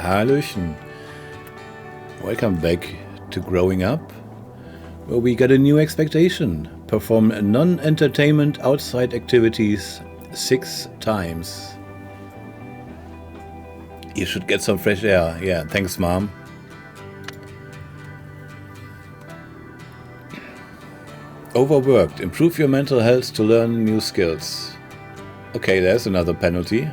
Hallöchen. Welcome back to Growing Up, where we got a new expectation. Perform non-entertainment outside activities 6 times. You should get some fresh air. Yeah, thanks, Mom. Overworked. Improve your mental health to learn new skills. Okay, there's another penalty.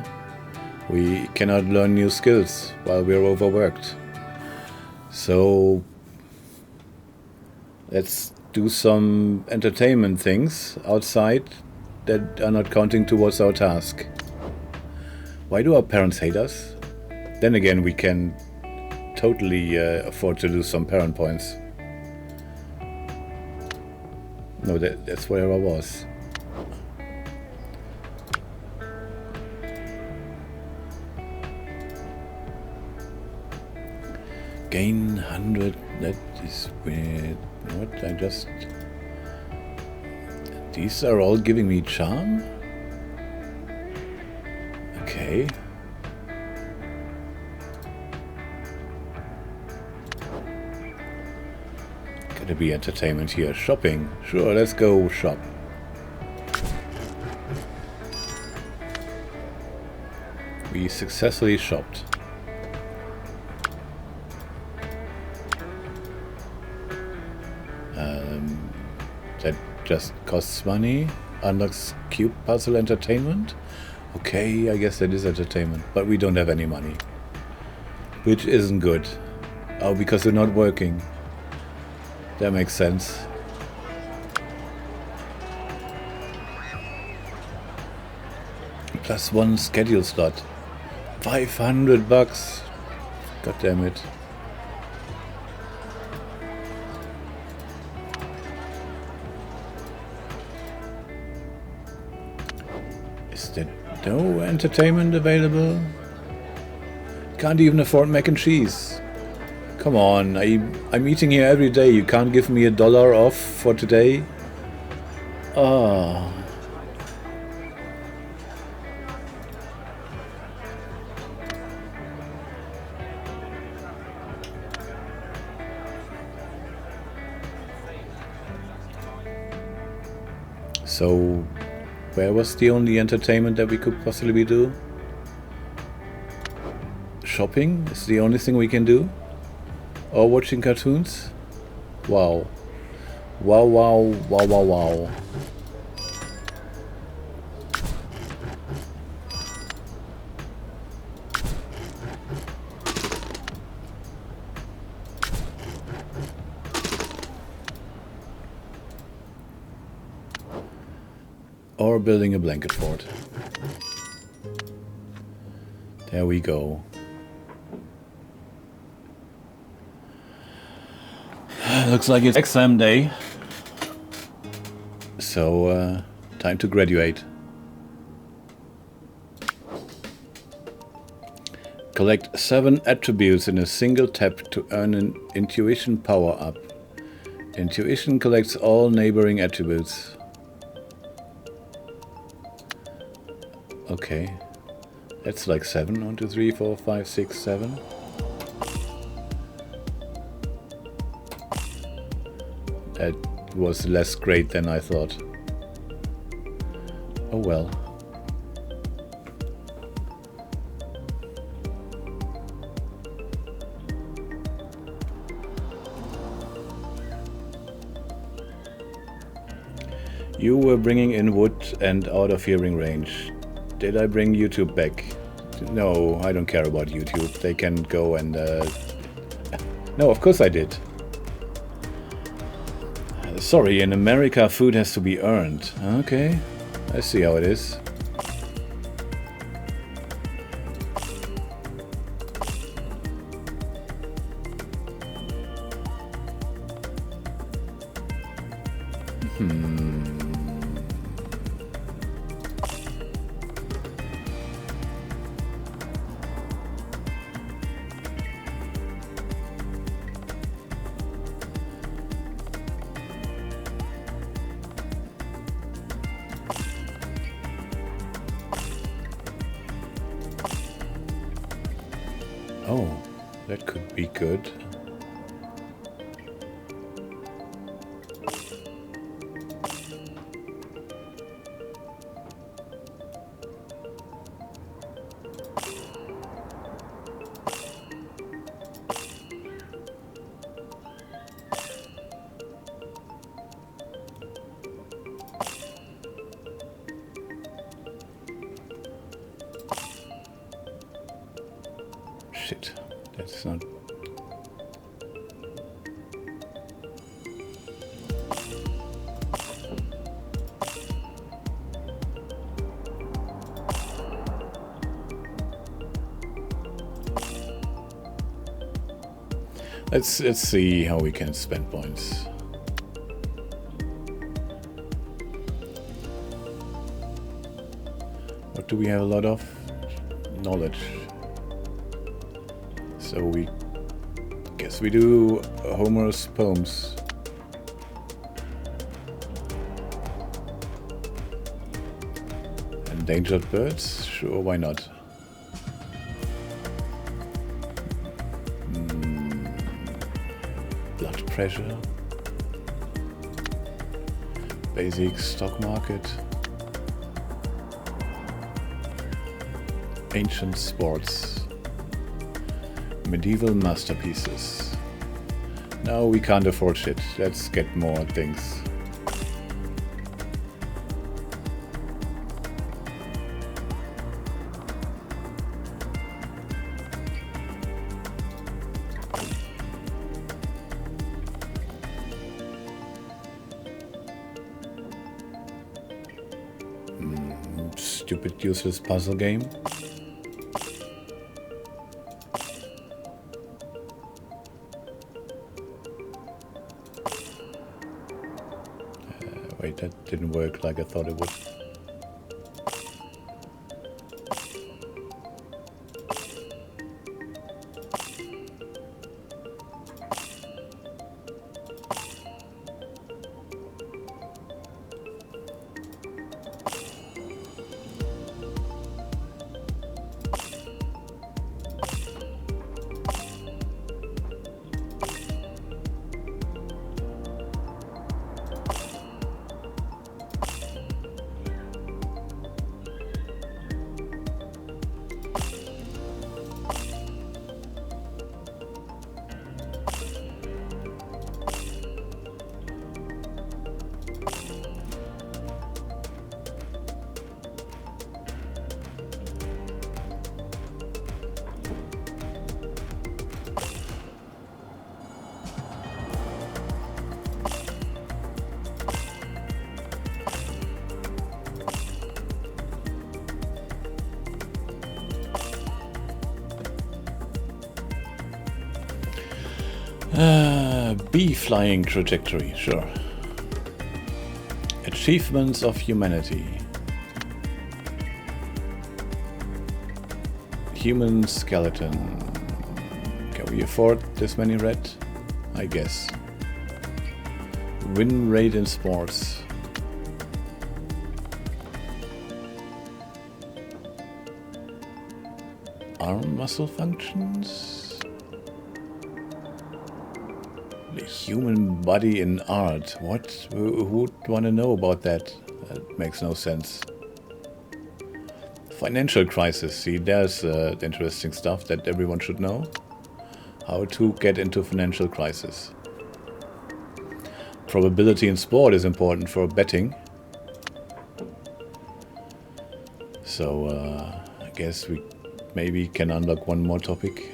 We cannot learn new skills while we're overworked. So let's do some entertainment things outside that are not counting towards our task. Why do our parents hate us? Then again, we can totally afford to lose some parent points. No, that's where I was. Gain 100, that is weird. What? These are all giving me charm? Okay. Gotta be entertainment here. Shopping. Sure, let's go shop. We successfully shopped. That just costs money. Unlocks cube puzzle entertainment. Okay, I guess that is entertainment, but we don't have any money, which isn't good. Oh, because we're not working. That makes sense. +1 schedule slot. $500. God damn it. Is there no entertainment available? Can't even afford mac and cheese. Come on, I'm eating here every day. You can't give me $1 off for today? Ah. So, where was the only entertainment that we could possibly do? Shopping is the only thing we can do? Or watching cartoons? Wow. Wow, wow, wow, wow, wow. Or building a blanket fort. There we go. Looks like it's exam day. So, time to graduate. Collect 7 attributes in a single tap to earn an intuition power-up. Intuition collects all neighboring attributes. Okay. That's like 7. 1, 2, 3, 4, 5, 6, 7. That was less great than I thought. Oh well. You were bringing in wood and out of hearing range. Did I bring YouTube back? No, I don't care about YouTube. They can go and... No, of course I did. Sorry, in America food has to be earned. Okay, I see how it is. Oh, that could be good. Shit, that's not... Let's see how we can spend points. What do we have a lot of? Knowledge. So we guess we do Homer's poems. Endangered birds? Sure, why not? Blood pressure. Basic stock market. Ancient sports. Medieval masterpieces. No, we can't afford shit. Let's get more things. Stupid useless puzzle game. Wait, that didn't work like I thought it would. Bee flying trajectory, sure. Achievements of humanity. Human skeleton. Can we afford this many red? I guess. Win rate in sports. Arm muscle functions. The human body in art. What? Who would want to know about that? That makes no sense. Financial crisis. See, there's interesting stuff that everyone should know. How to get into financial crisis. Probability in sport is important for betting. So I guess we maybe can unlock one more topic.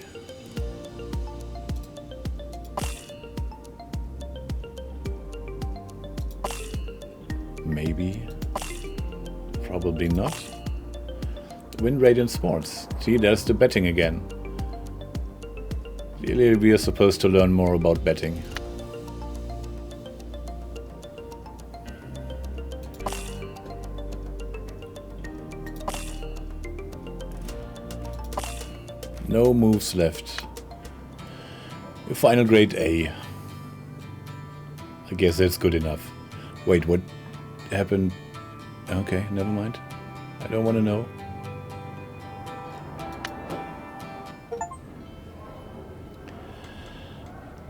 Maybe. Probably not. Win rate in sports. See, there's the betting again. Clearly we are supposed to learn more about betting. No moves left. Final grade A. I guess that's good enough. Wait, what happened? Okay, never mind. I don't want to know.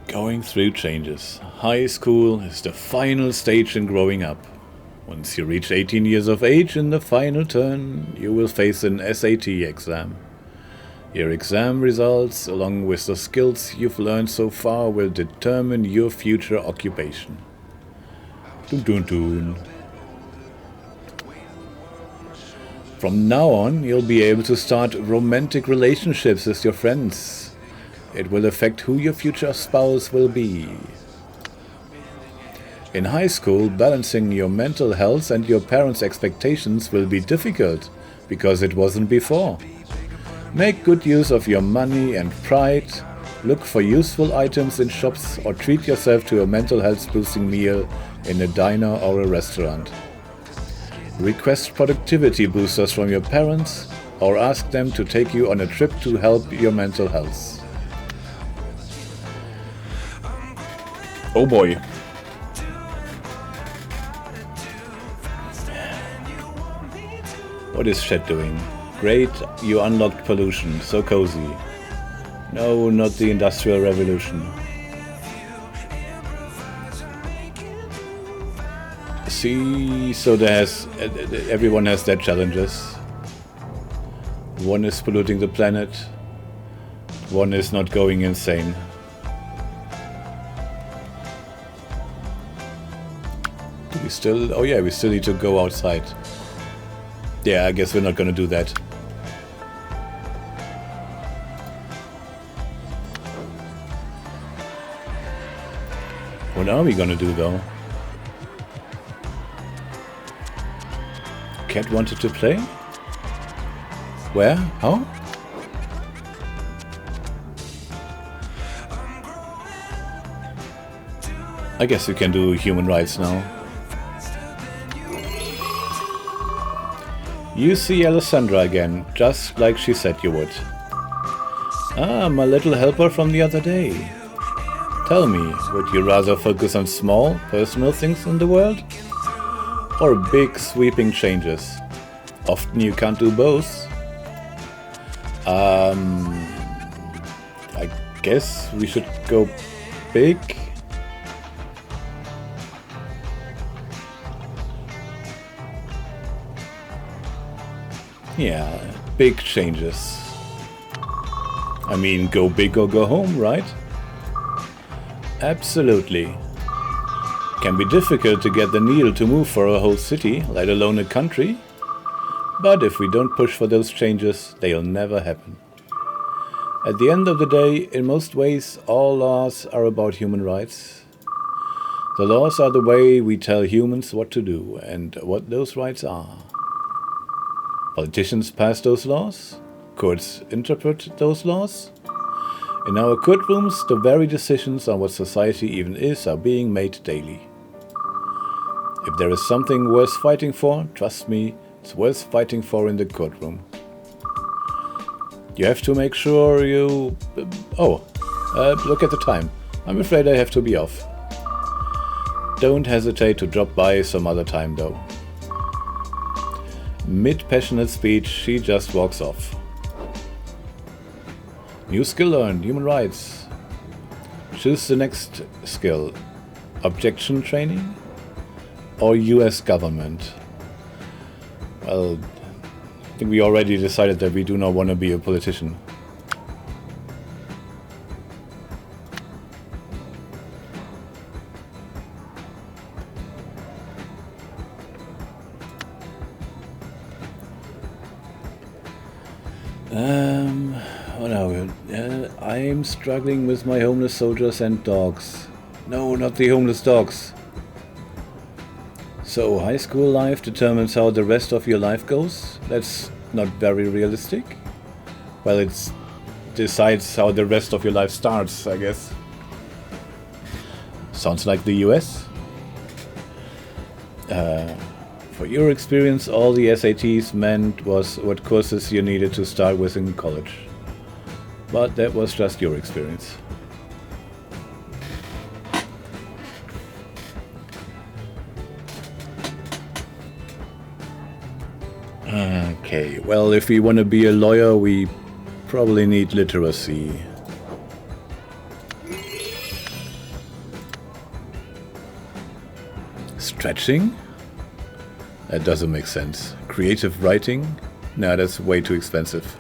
Going through changes. High school is the final stage in growing up. Once you reach 18 years of age in the final turn, you will face an SAT exam. Your exam results, along with the skills you've learned so far, will determine your future occupation. Dun dun dun. From now on, you'll be able to start romantic relationships with your friends. It will affect who your future spouse will be. In high school, balancing your mental health and your parents' expectations will be difficult, because it wasn't before. Make good use of your money and pride. Look for useful items in shops or treat yourself to a mental health boosting meal in a diner or a restaurant. Request productivity boosters from your parents or ask them to take you on a trip to help your mental health. Oh boy. What is Chet doing? Great, you unlocked pollution. So cozy. No, not the Industrial Revolution. See, so everyone has their challenges. One is polluting the planet. One is not going insane. Do we still... Oh yeah, we still need to go outside. Yeah, I guess we're not gonna do that. What are we gonna do though? Cat wanted to play? Where? How? I guess you can do human rights now. You see Alessandra again, just like she said you would. Ah, my little helper from the other day. Tell me, would you rather focus on small, personal things in the world? Or big, sweeping changes? Often you can't do both. I guess we should go big. Yeah, big changes. I mean, go big or go home, right? Absolutely. Can be difficult to get the needle to move for a whole city, let alone a country. But if we don't push for those changes, they'll never happen. At the end of the day, in most ways, all laws are about human rights. The laws are the way we tell humans what to do and what those rights are. Politicians pass those laws. Courts interpret those laws. In our courtrooms, the very decisions on what society even is are being made daily. If there is something worth fighting for, trust me, it's worth fighting for in the courtroom. You have to make sure you... look at the time. I'm afraid I have to be off. Don't hesitate to drop by some other time though. Mid-passionate speech, she just walks off. New skill learned, human rights. Choose the next skill. Objection training? Or US government? Well, I think we already decided that we do not want to be a politician. I'm struggling with my homeless soldiers and dogs. No, not the homeless dogs. So, high school life determines how the rest of your life goes? That's not very realistic. Well, it decides how the rest of your life starts, I guess. Sounds like the US. For your experience, all the SATs meant was what courses you needed to start with in college. But that was just your experience. Okay, well, if we want to be a lawyer, we probably need literacy. Stretching? That doesn't make sense. Creative writing? No, that's way too expensive.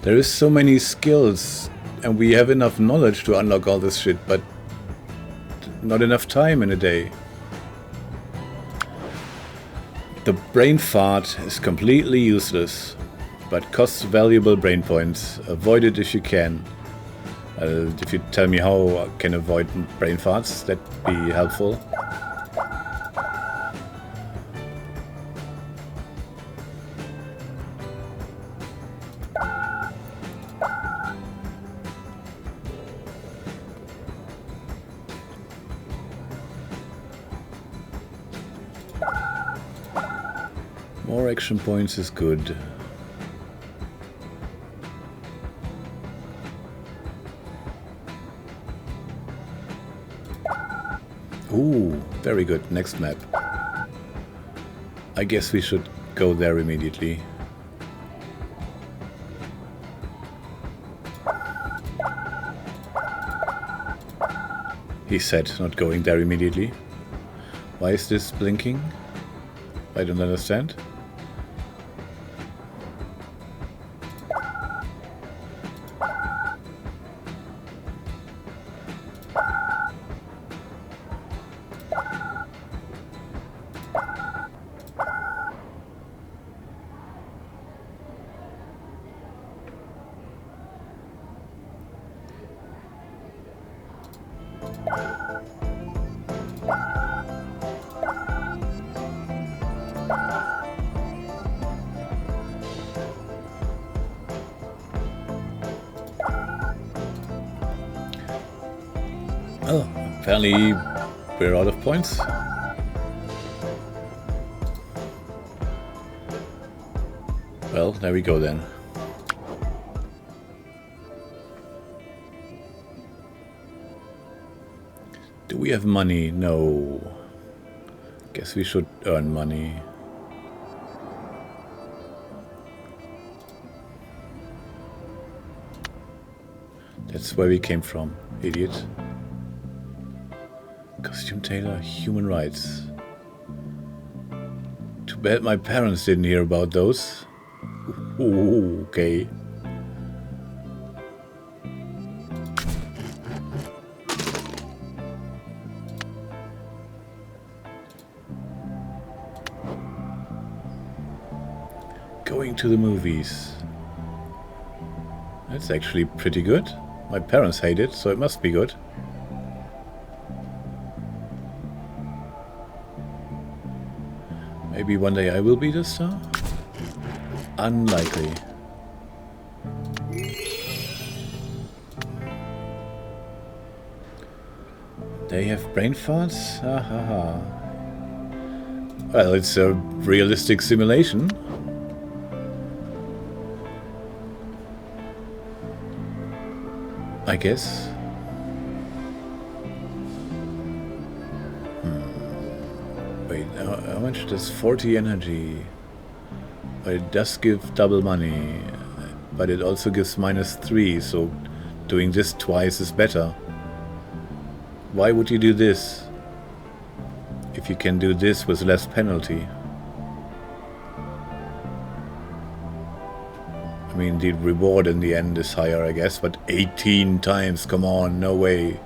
There is so many skills, and we have enough knowledge to unlock all this shit, but not enough time in a day. The brain fart is completely useless, but costs valuable brain points. Avoid it if you can. If you tell me how I can avoid brain farts, that'd be helpful. More action points is good. Ooh, very good. Next map. I guess we should go there immediately. He said not going there immediately. Why is this blinking? I don't understand. Oh, apparently we're out of points. Well, there we go then. Do we have money? No. Guess we should earn money. That's where we came from, idiot. Costume tailor, human rights. Too bad my parents didn't hear about those. Ooh, okay. Going to the movies. That's actually pretty good. My parents hate it, so it must be good. Maybe one day I will be the star? Unlikely. They have brain farts? Ha ha ha. Well, it's a realistic simulation. I guess. Wait, how much does 40 energy? But it does give double money. But it also gives -3, so doing this twice is better. Why would you do this? If you can do this with less penalty. I mean, the reward in the end is higher, I guess, but 18 times, come on, no way.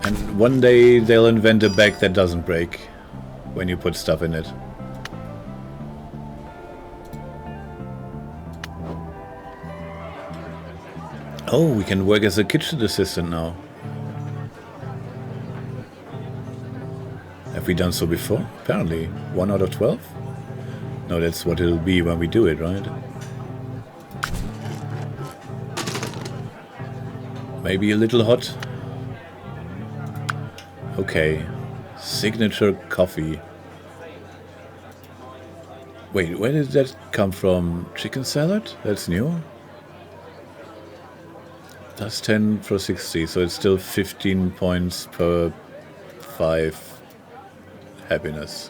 And one day they'll invent a bag that doesn't break when you put stuff in it. Oh, we can work as a kitchen assistant now. Have we done so before? Apparently. 1 out of 12? No, that's what it'll be when we do it, right? Maybe a little hot? Okay. Signature coffee. Wait, where did that come from? Chicken salad? That's new? That's 10 for 60, so it's still 15 points per 5 happiness.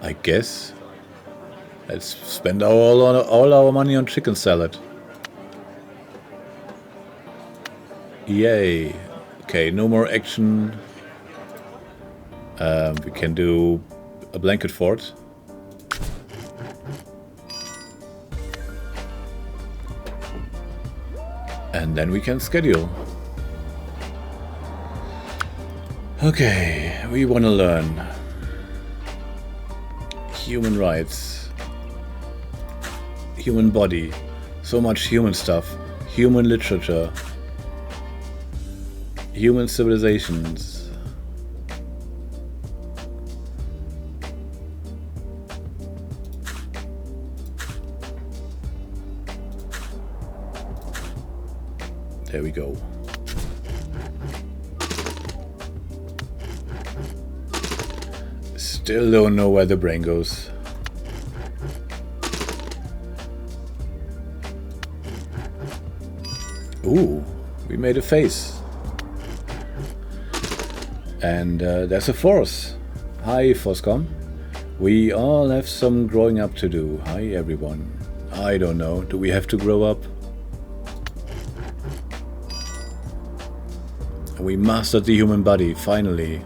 I guess. Let's spend all our money on chicken salad. Yay. Okay, no more action. We can do a blanket fort. And then we can schedule. Okay, we want to learn. Human rights. Human body. So much human stuff. Human literature. Human civilizations. There we go. Still don't know where the brain goes. Ooh, we made a face. And there's a force. Hi, Foscom. We all have some growing up to do. Hi, everyone. I don't know. Do we have to grow up? We mastered the human body, finally.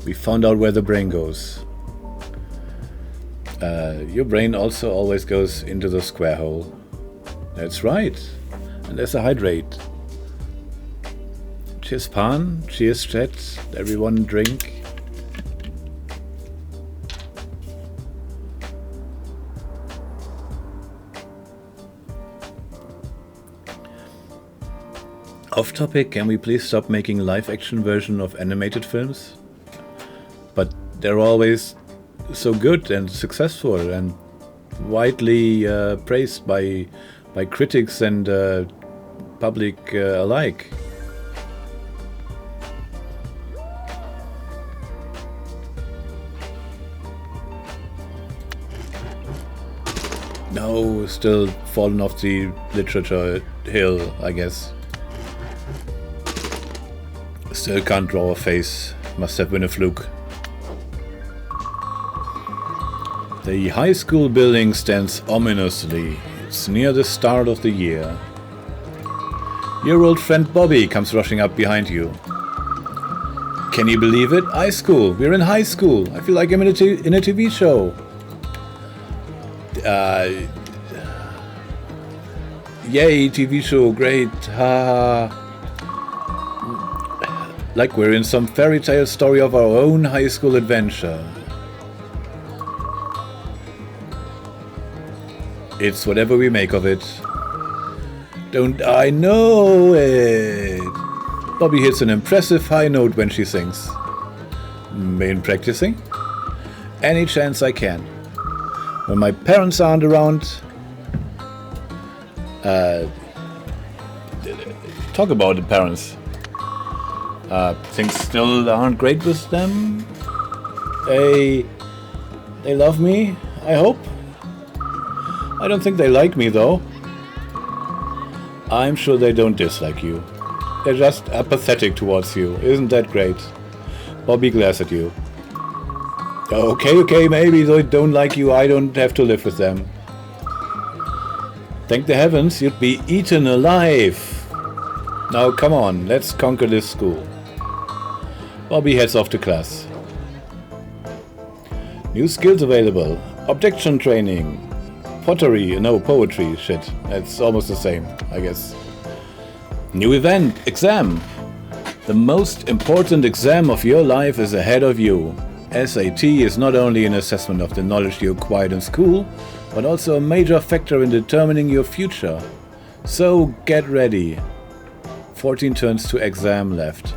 We found out where the brain goes. Your brain also always goes into the square hole. That's right. And there's a hydrate. Cheers, Pan. Cheers, chat. Everyone drink. Off topic, can we please stop making live-action version of animated films? But they're always so good and successful and widely praised by critics and public alike. No, still fallen off the literature hill, I guess. Still can't draw a face. Must have been a fluke. The high school building stands ominously. It's near the start of the year. Your old friend Bobby comes rushing up behind you. Can you believe it? High school. We're in high school. I feel like I'm in a TV show. Yay, TV show, great. Ha. Like we're in some fairy tale story of our own high school adventure. It's whatever we make of it. Don't I know it? Bobby hits an impressive high note when she sings. Been practicing? Any chance I can. When my parents aren't around, talk about the parents. Things still aren't great with them. They love me, I hope. I don't think they like me though. I'm sure they don't dislike you. They're just apathetic towards you. Isn't that great? Bobby glares at you. Okay, maybe they don't like you. I don't have to live with them. Thank the heavens you'd be eaten alive. Now come on, let's conquer this school. Bobby heads off to class. New skills available. Objection training. Pottery, no, poetry, shit. It's almost the same, I guess. New event, exam. The most important exam of your life is ahead of you. SAT is not only an assessment of the knowledge you acquired in school, but also a major factor in determining your future. So get ready. 14 turns to exam left.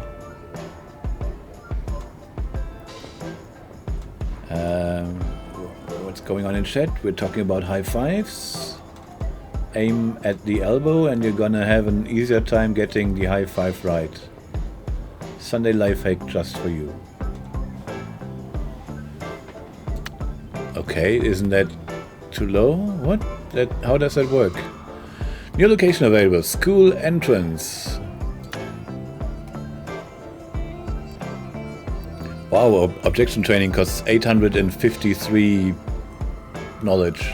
What's going on in chat? We're talking about high fives. Aim at the elbow and you're gonna have an easier time getting the high five right. Sunday life hack just for you. Okay, isn't that too low? What? How does that work? New location available. School entrance. Wow, objection training costs 853 knowledge.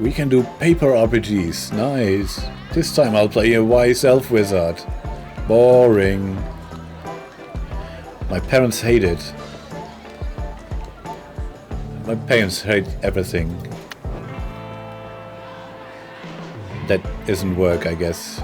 We can do paper RPGs. Nice. This time I'll play a wise elf wizard. Boring. My parents hate it. My parents hate everything. That isn't work, I guess.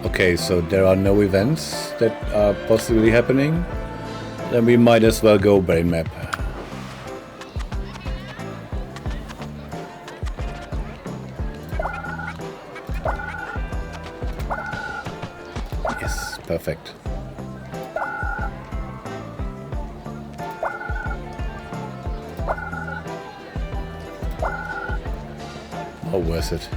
Okay, so there are no events that are possibly happening. Then we might as well go brain map. Yes, perfect. Oh, worth it.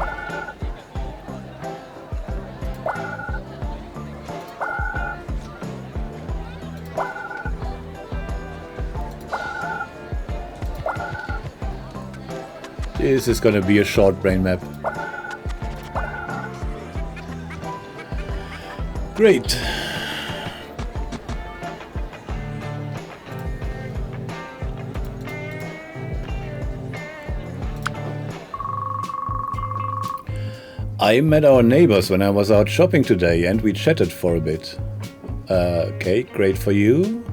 This is gonna be a short brain map. Great. I met our neighbors when I was out shopping today and we chatted for a bit. Okay, great for you.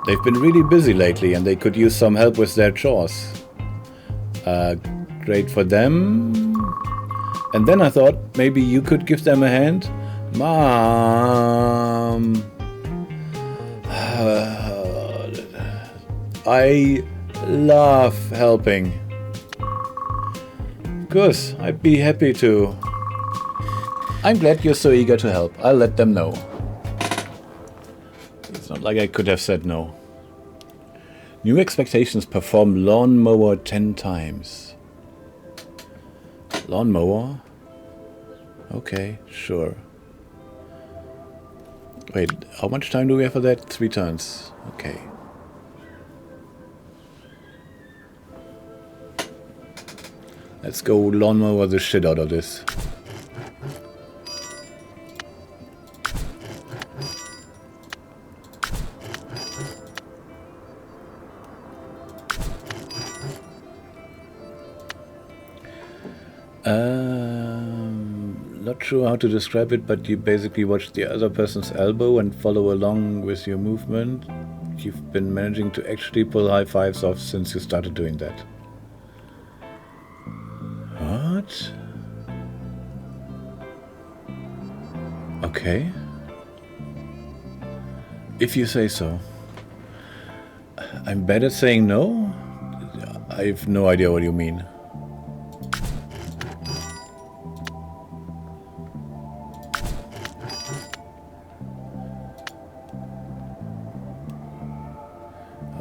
They've been really busy lately and they could use some help with their chores. Great for them. And then I thought maybe you could give them a hand. Mom. I love helping. Good, I'd be happy to. I'm glad you're so eager to help. I'll let them know. It's not like I could have said no. New expectations: perform lawnmower 10 times. Lawnmower? Okay, sure. Wait, how much time do we have for that? 3 turns. Okay. Let's go lawnmower the shit out of this. Not sure how to describe it, but you basically watch the other person's elbow and follow along with your movement. You've been managing to actually pull high fives off since you started doing that. What? Okay. If you say so. I'm bad at saying no? I have no idea what you mean.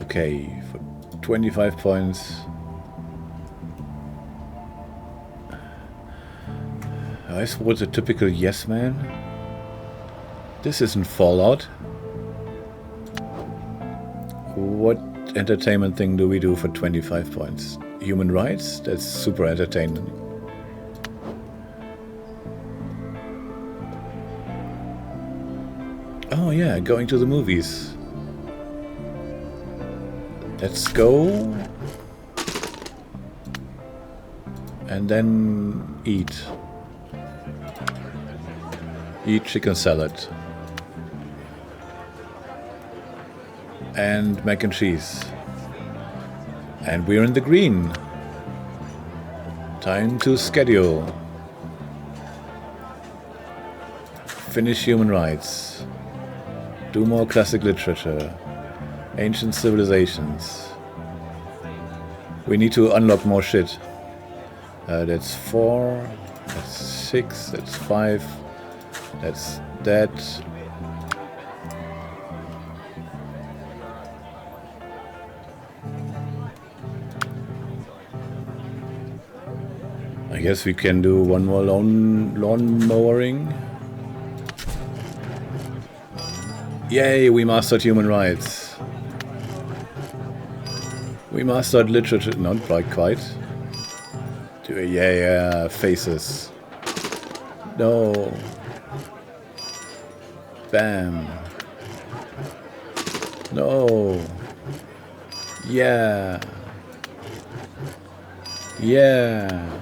Okay, for 25 points. I suppose a typical yes man. This isn't Fallout. What entertainment thing do we do for 25 points? Human rights? That's super entertainment. Oh yeah, going to the movies. Let's go. And then eat. Eat chicken salad. And mac and cheese. And we're in the green. Time to schedule. Finish human rights. Do more classic literature. Ancient civilizations. We need to unlock more shit. That's 4. That's 6. That's 5. That's that. I guess we can do one more lawn mowing. Yay, we mastered human rights. We mastered literature, not quite. Yeah, faces. No. Bam. No. Yeah. Yeah.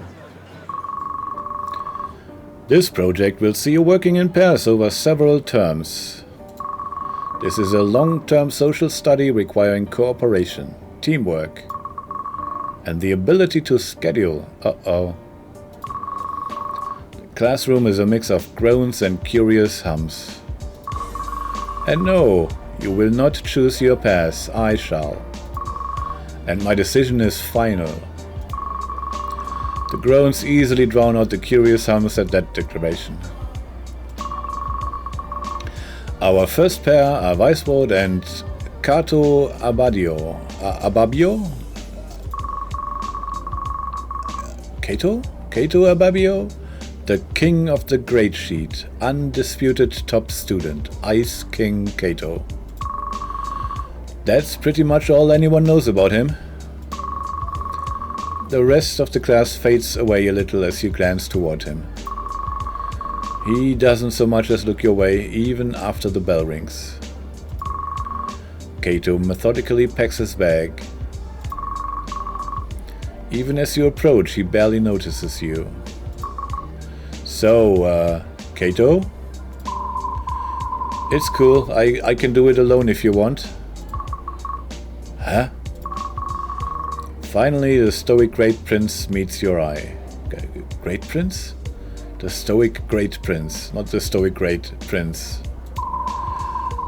This project will see you working in pairs over several terms. This is a long-term social study requiring cooperation, teamwork, and the ability to schedule. The classroom is a mix of groans and curious hums. And no, you will not choose your path, I shall. And my decision is final. The groans easily drown out the curious hums at that declaration. Our first pair are Weisbrod and Cato Ababio. Cato Ababio? The king of the grade sheet, undisputed top student, Ice King Cato. That's pretty much all anyone knows about him. The rest of the class fades away a little as you glance toward him. He doesn't so much as look your way, even after the bell rings. Cato methodically packs his bag. Even as you approach, he barely notices you. So, Cato? It's cool, I can do it alone if you want. Huh? Finally, the stoic Great Prince meets your eye. Great Prince? The stoic Great Prince, not the stoic Great Prince.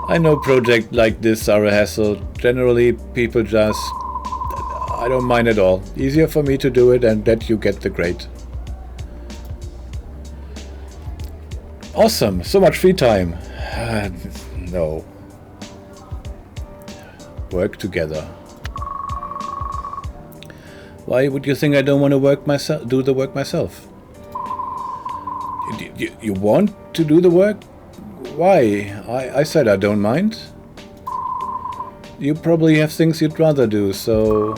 I know projects like this are a hassle. Generally, people just... I don't mind at all. Easier for me to do it and let you get the grade. Awesome, so much free time. No. Work together. Why would you think I don't want to do the work myself? You want to do the work? Why? I said I don't mind. You probably have things you'd rather do, so...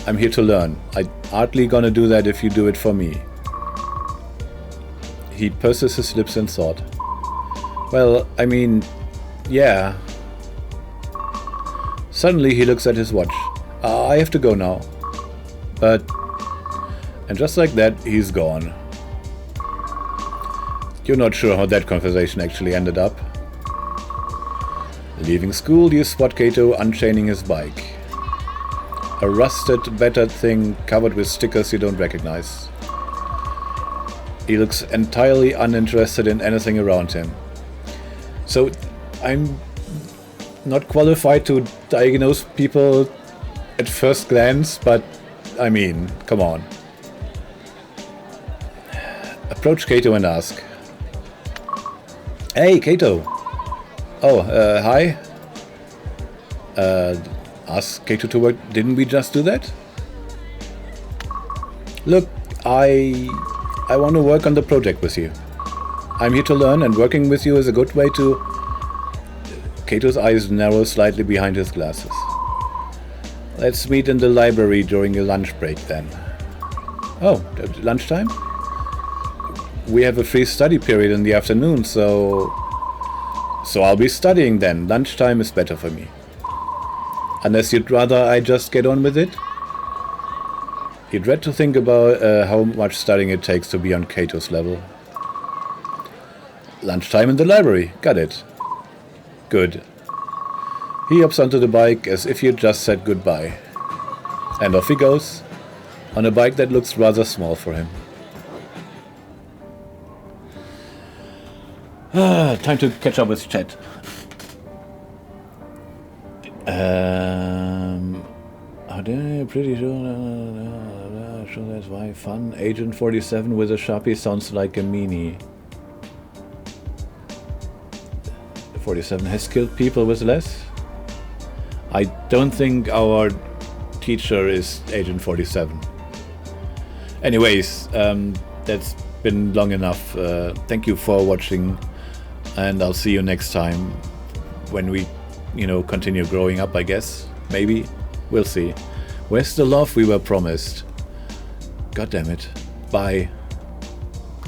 I'm here to learn. I'm hardly gonna do that if you do it for me. He purses his lips in thought. Well, I mean, yeah. Suddenly he looks at his watch. I have to go now. But... And just like that, he's gone. You're not sure how that conversation actually ended up. Leaving school, you spot Cato unchaining his bike. A rusted, battered thing covered with stickers you don't recognize. He looks entirely uninterested in anything around him. So, I'm not qualified to diagnose people at first glance, but I mean, come on. Approach Cato and ask. Hey, Cato. Oh, hi. Ask Cato to work. Didn't we just do that? Look, I want to work on the project with you. I'm here to learn, and working with you is a good way to... Cato's eyes narrow slightly behind his glasses. Let's meet in the library during your lunch break then. Oh, lunchtime? We have a free study period in the afternoon, so I'll be studying then. Lunchtime is better for me. Unless you'd rather I just get on with it? He dread to think about how much studying it takes to be on Cato's level. Lunchtime in the library. Got it. Good. He hops onto the bike as if you'd just said goodbye. And off he goes, on a bike that looks rather small for him. Time to catch up with chat. Pretty sure that's why fun. Agent 47 with a Sharpie sounds like a meanie. 47 has killed people with less? I don't think our teacher is Agent 47. Anyways, that's been long enough. Thank you for watching, and I'll see you next time when we, continue growing up, I guess. Maybe. We'll see. Where's the love we were promised? God damn it. Bye.